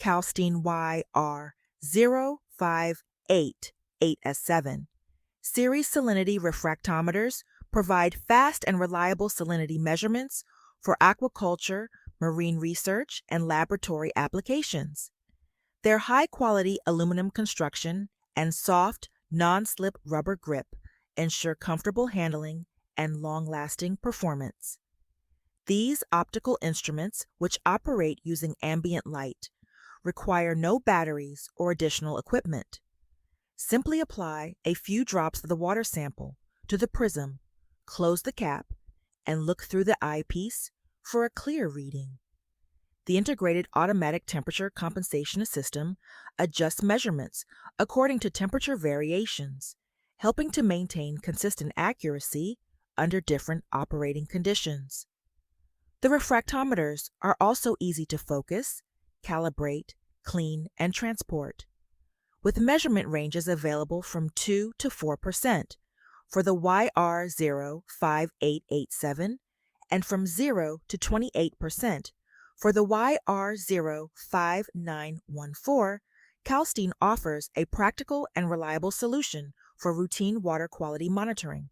Calstein YR0588S7. Series salinity refractometers provide fast and reliable salinity measurements for aquaculture, marine research, and laboratory applications. Their high-quality aluminum construction and soft, non-slip rubber grip ensure comfortable handling and long-lasting performance. These optical instruments, which operate using ambient light, require no batteries or additional equipment. Simply apply a few drops of the water sample to the prism, close the cap, and look through the eyepiece for a clear reading. The integrated automatic temperature compensation system adjusts measurements according to temperature variations, helping to maintain consistent accuracy under different operating conditions. The refractometers are also easy to focus, calibrate, clean, and transport, with measurement ranges available from 2 to 4% for the YR05887 and from 0 to 28% for the YR05914. Calstein offers a practical and reliable solution for routine water quality monitoring.